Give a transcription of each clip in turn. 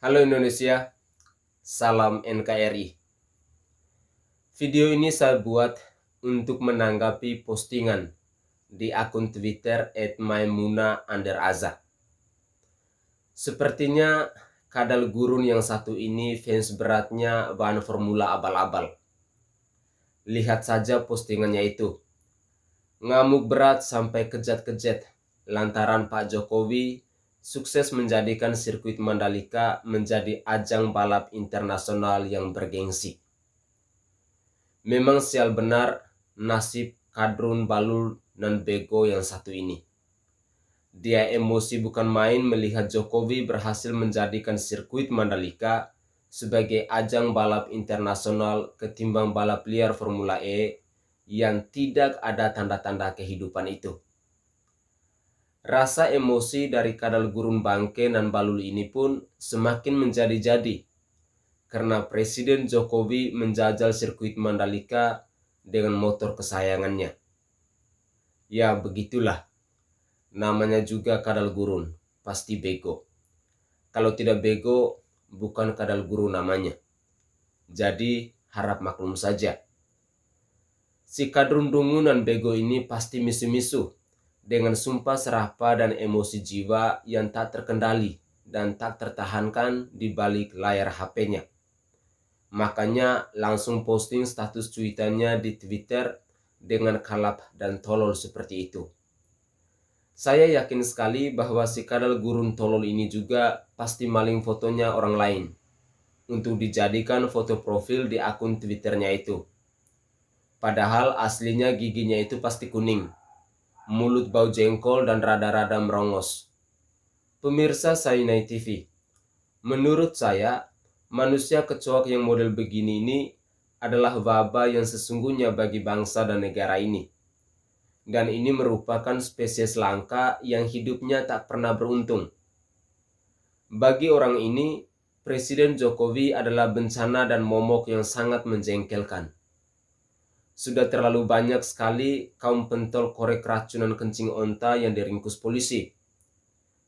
Halo Indonesia, salam NKRI. Video ini saya buat untuk menanggapi postingan di akun Twitter @maimuna_aza. Sepertinya kadal gurun yang satu ini fans beratnya bahan formula abal-abal. Lihat saja postingannya itu. Ngamuk berat sampai kejat-kejat lantaran Pak Jokowi sukses menjadikan sirkuit Mandalika menjadi ajang balap internasional yang bergengsi. Memang sial benar nasib Kadrun Balul dan Bego yang satu ini. Dia emosi bukan main melihat Jokowi berhasil menjadikan sirkuit Mandalika sebagai ajang balap internasional ketimbang balap liar Formula E yang tidak ada tanda-tanda kehidupan itu. Rasa emosi dari kadal gurun Bangke dan Balul ini pun semakin menjadi-jadi karena Presiden Jokowi menjajal sirkuit Mandalika dengan motor kesayangannya. Ya begitulah, namanya juga kadal gurun, pasti bego. Kalau tidak bego, bukan kadal gurun namanya. Jadi harap maklum saja. Si kadrun dungu dan bego ini pasti misu-misu dengan sumpah serapah dan emosi jiwa yang tak terkendali dan tak tertahankan di balik layar HP-nya. Makanya langsung posting status cuitannya di Twitter dengan kalap dan tolol seperti itu. Saya yakin sekali bahwa si kadal gurun tolol ini juga pasti maling fotonya orang lain untuk dijadikan foto profil di akun Twitternya itu. Padahal aslinya giginya itu pasti kuning, mulut bau jengkol dan rada-rada merongos. Pemirsa Sainai TV, menurut saya, manusia kecoak yang model begini ini adalah wabah yang sesungguhnya bagi bangsa dan negara ini. Dan ini merupakan spesies langka yang hidupnya tak pernah beruntung. Bagi orang ini, Presiden Jokowi adalah bencana dan momok yang sangat menjengkelkan. Sudah terlalu banyak sekali kaum pentol korek racunan kencing onta yang diringkus polisi.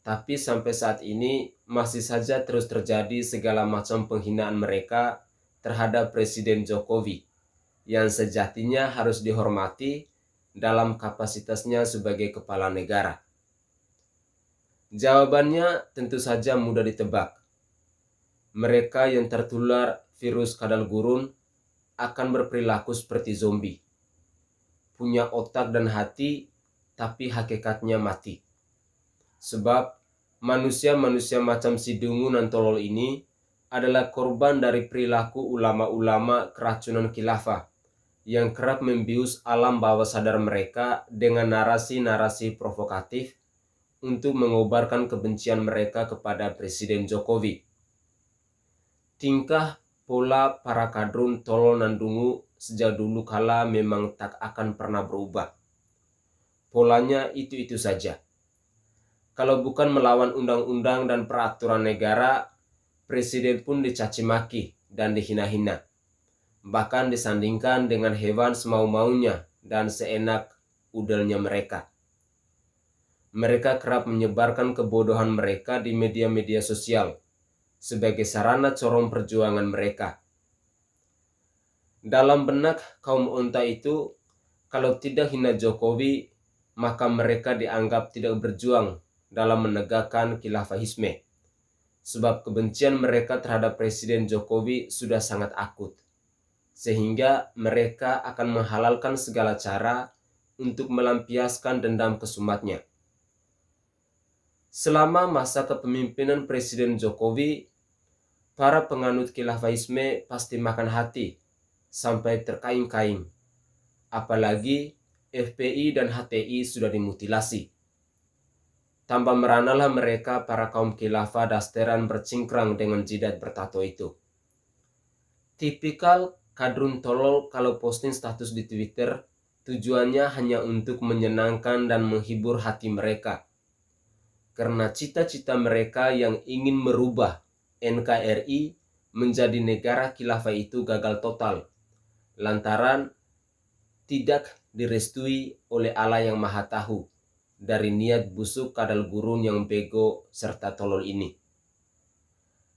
Tapi sampai saat ini masih saja terus terjadi segala macam penghinaan mereka terhadap Presiden Jokowi yang sejatinya harus dihormati dalam kapasitasnya sebagai kepala negara. Jawabannya tentu saja mudah ditebak. Mereka yang tertular virus kadal gurun akan berperilaku seperti zombie. Punya otak dan hati, tapi hakikatnya mati. Sebab manusia-manusia macam si dungu dan tolol ini adalah korban dari perilaku ulama-ulama keracunan khilafah yang kerap membius alam bawah sadar mereka dengan narasi-narasi provokatif untuk mengobarkan kebencian mereka kepada Presiden Jokowi. Tingkah pola para kadrun tolol dan dungu sejak dulu kala memang tak akan pernah berubah. Polanya itu-itu saja. Kalau bukan melawan undang-undang dan peraturan negara, Presiden pun dicaci maki dan dihina-hina. Bahkan disandingkan dengan hewan semau-maunya dan seenak udelnya mereka. Mereka kerap menyebarkan kebodohan mereka di media-media sosial sebagai sarana corong perjuangan mereka. Dalam benak kaum onta itu, kalau tidak hina Jokowi, maka mereka dianggap tidak berjuang dalam menegakkan khilafahisme. Sebab kebencian mereka terhadap Presiden Jokowi sudah sangat akut. Sehingga mereka akan menghalalkan segala cara untuk melampiaskan dendam kesumatnya. Selama masa kepemimpinan Presiden Jokowi, para penganut khilafahisme pasti makan hati sampai terkaing-kaing. Apalagi FPI dan HTI sudah dimutilasi. Tambah meranalah mereka para kaum khilafah dasteran bercingkrang dengan jidat bertato itu. Tipikal kadrun tolol kalau posting status di Twitter tujuannya hanya untuk menyenangkan dan menghibur hati mereka. Karena cita-cita mereka yang ingin merubah NKRI menjadi negara khilafah itu gagal total, lantaran tidak direstui oleh Allah yang Maha Tahu dari niat busuk kadal gurun yang bego serta tolol ini.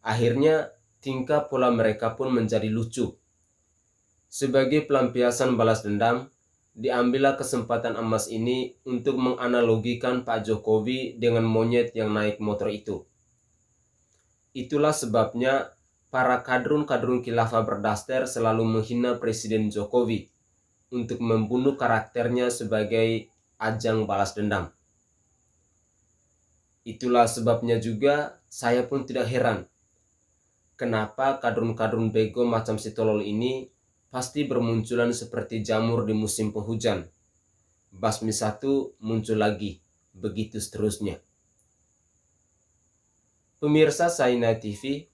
Akhirnya tingkah pola mereka pun menjadi lucu. Sebagai pelampiasan balas dendam, diambillah kesempatan emas ini untuk menganalogikan Pak Jokowi dengan monyet yang naik motor itu. Itulah sebabnya para kadrun-kadrun khilafah berdaster selalu menghina Presiden Jokowi untuk membunuh karakternya sebagai ajang balas dendam. Itulah sebabnya juga saya pun tidak heran kenapa kadrun-kadrun bego macam si tolol ini pasti bermunculan seperti jamur di musim penghujan. Basmi satu muncul lagi, begitu seterusnya. Pemirsa Saina TV,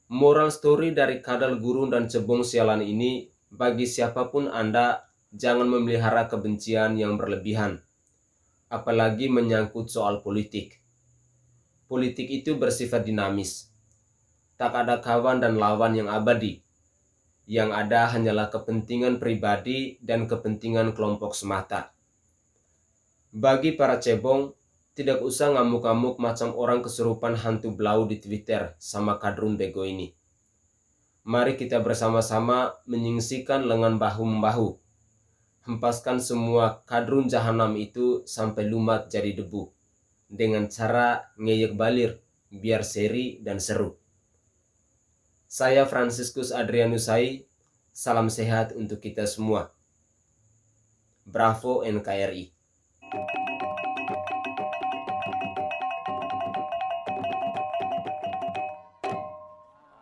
moral story dari kadal gurun dan cebong sialan ini, bagi siapapun Anda, jangan memelihara kebencian yang berlebihan, apalagi menyangkut soal politik. Politik itu bersifat dinamis. Tak ada kawan dan lawan yang abadi. Yang ada hanyalah kepentingan pribadi dan kepentingan kelompok semata. Bagi para cebong, tidak usah ngamuk-ngamuk macam orang kesurupan hantu blau di Twitter sama kadrun bego ini. Mari kita bersama-sama menyingsingkan lengan bahu-membahu. Hempaskan semua kadrun jahanam itu sampai lumat jadi debu. Dengan cara ngeyek balir, biar seri dan seru. Saya Franciscus Adrianusai, salam sehat untuk kita semua. Bravo NKRI.